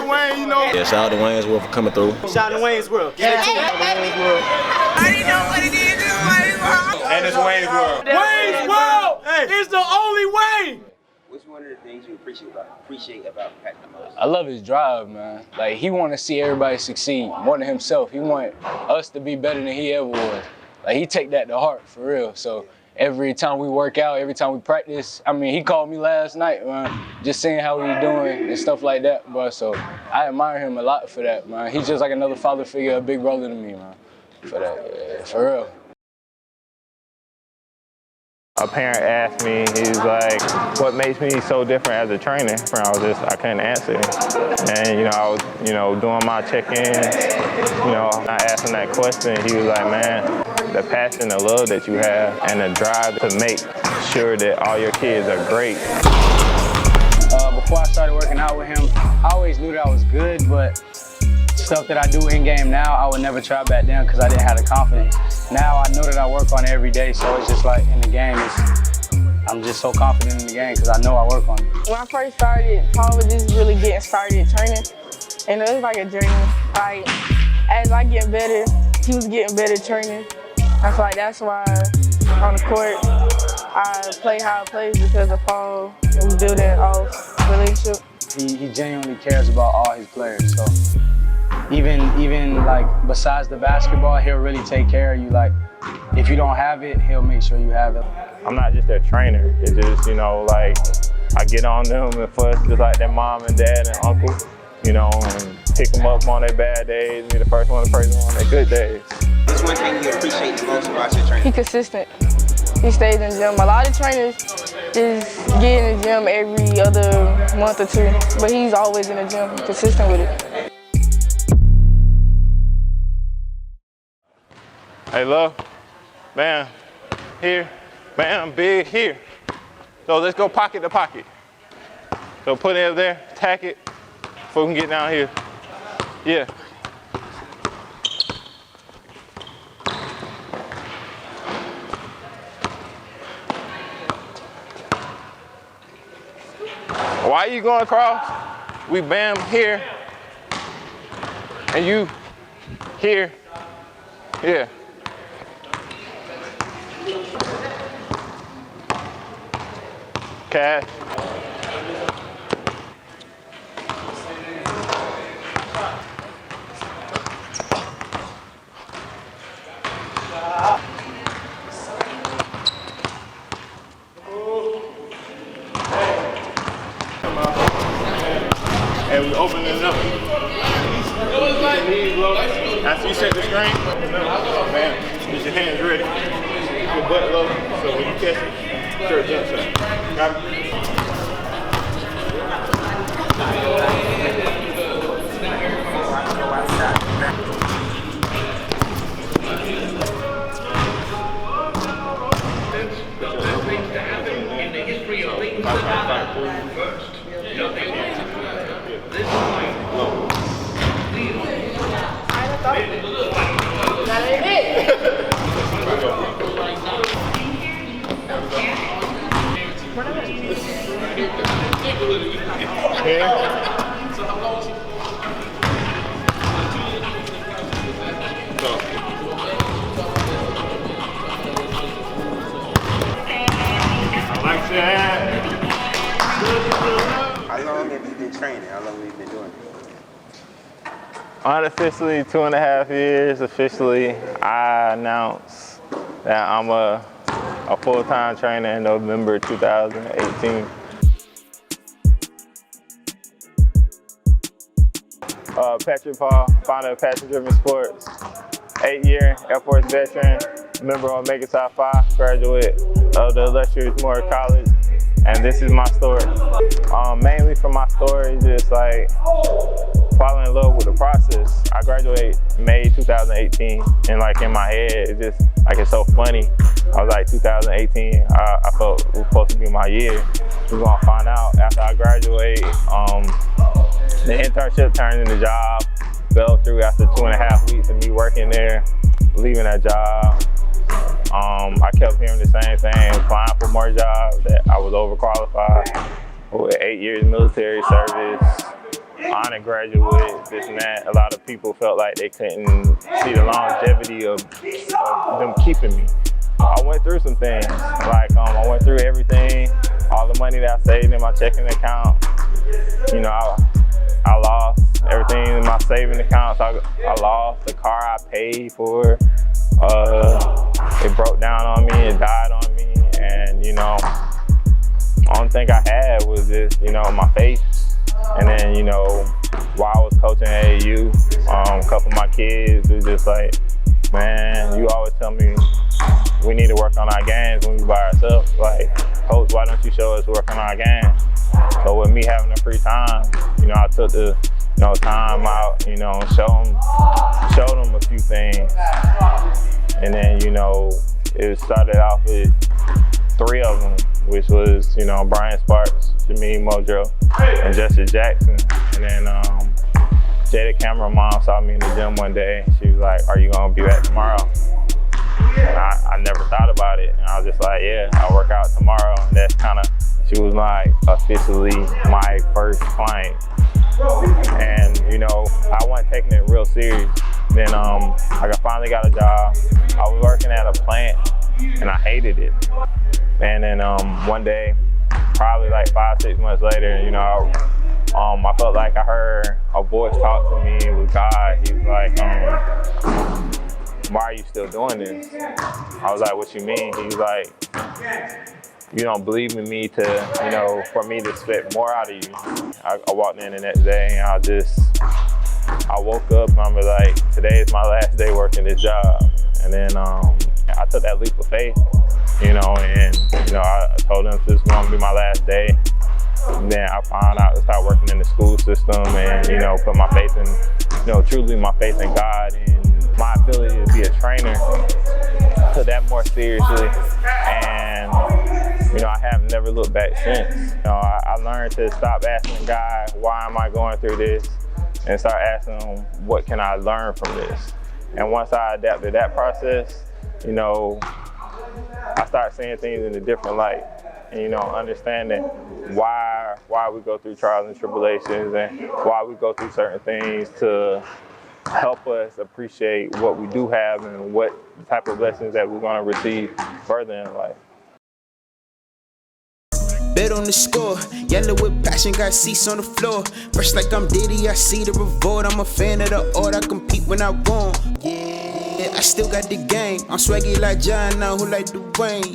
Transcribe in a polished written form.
to Wayne, you know. Yeah, shout out to Wayne's World for coming through. Shout out to Wayne's World. Yeah. I didn't know what it is. It's Wayne's World. And it's Wayne's World. Wayne's World is the only way. What's one of the things you appreciate about Pat the most? I love his drive, man. Like, he want to see everybody succeed more than himself. He want us to be better than he ever was. Like, he take that to heart, for real. So every time we work out, every time we practice, I mean, he called me last night, man, just seeing how he doing and stuff like that, bro. So I admire him a lot for that, man. He's just like another father figure, a big brother to me, man, for that, yeah, for real. A parent asked me, he's like, what makes me so different as a trainer? I couldn't answer. And, I was, doing my check-ins, I asked him that question. He was like, man, the passion, the love that you have, and the drive to make sure that all your kids are great. Before I started working out with him, I always knew that I was good, but stuff that I do in-game now, I would never try back then because I didn't have the confidence. Now I know that I work on it every day, so it's just like in the game, I'm just so confident in the game because I know I work on it. When I first started, Paul was just really getting started training, and it was like a journey. Like, as I get better, he was getting better training. I feel like that's why on the court, I play how I play because of Paul and building off relationship. He genuinely cares about all his players, so. Even like besides the basketball, he'll really take care of you. Like, if you don't have it, he'll make sure you have it. I'm not just their trainer. It's just, like, I get on them and fuss just like their mom and dad and uncle, and pick them up on their bad days, be the first one to praise them on their good days. What's one thing you appreciate the most about your training? He's consistent. He stays in the gym. A lot of trainers just get in the gym every other month or two, but he's always in the gym, consistent with it. Hey, love, bam, here, bam, big, here. So let's go pocket to pocket. So put it up there, tack it, before we can get down here. Yeah. Why are you going across? We bam here, and you here, yeah. Cash. And we open it up. After you set the screen, man, get your hands ready. Your butt low, so when you catch it, sure jump shot. Got it? How long have you been training? How long have you been doing it? Unofficially, 2.5 years. Officially, I announced that I'm a full-time trainer in November 2018. Patrick Paul, founder of Passion Driven Sports, 8-year Air Force veteran, member of Make It Top 5, graduate of the illustrious Moore College, and this is my story. Mainly from my story, just like falling in love with the process. I graduated May 2018, and like in my head, it's just like it's so funny. I was like 2018, I felt it was supposed to be my year. We're gonna find out after I graduate. The internship turned into a job, fell through after 2.5 weeks of me working there, leaving that job. I kept hearing the same thing, applying for more jobs, that I was overqualified with 8 years military service. honor graduate, this and that. A lot of people felt like they couldn't see the longevity of them keeping me. I went through some things. Like I went through everything, all the money that I saved in my checking account. You know, I lost everything in my saving accounts. I lost the car I paid for. It broke down on me, it died on me, and you know, the only thing I had was just, you know, my faith. And then, you know, while I was coaching at AAU, a couple of my kids was just like, man, you always tell me we need to work on our games when we by ourselves. Like, coach, why don't you show us work on our games? So with me having the free time, you know, I took the time out, you know, and showed them a few things. And then, you know, it started off with 3 of them, which was, you know, Brian Sparks, Jameer Mojo, and Jesse Jackson. And then Jada Cameron mom saw me in the gym one day. She was like, "Are you gonna be back tomorrow?" And I never thought about it. And I was just like, yeah, I'll work out tomorrow. And that's she was officially my first client. And, you know, I wasn't taking it real serious. Then I finally got a job. I was working at a plant and I hated it. And then one day, probably like 5-6 months later, you know, I felt like I heard a voice talk to me with God. He was like, "Why are you still doing this?" I was like, "What you mean?" He was like, "You don't believe in me to, you know, for me to expect more out of you." I walked in the next day and I woke up and I was like, today is my last day working this job. And then I took that leap of faith, you know, and, you know, I told them this is going to be my last day. And then I found out to start working in the school system and, you know, put my faith in, you know, truly my faith in God and my ability to be a trainer, took that more seriously. And, you know, I have never looked back since. You know, I learned to stop asking God, why am I going through this? And start asking him, what can I learn from this? And once I adapted that process, you know, I start seeing things in a different light. And, you know, understanding why we go through trials and tribulations and why we go through certain things to help us appreciate what we do have and what type of blessings that we're going to receive further in life. Bet on the score, yellow with passion, got seats on the floor. Fresh like I'm Diddy, I see the revolt. I'm a fan of the order, I compete when I want. Yeah, I still got the game. I'm swaggy like John now, who like Dwayne.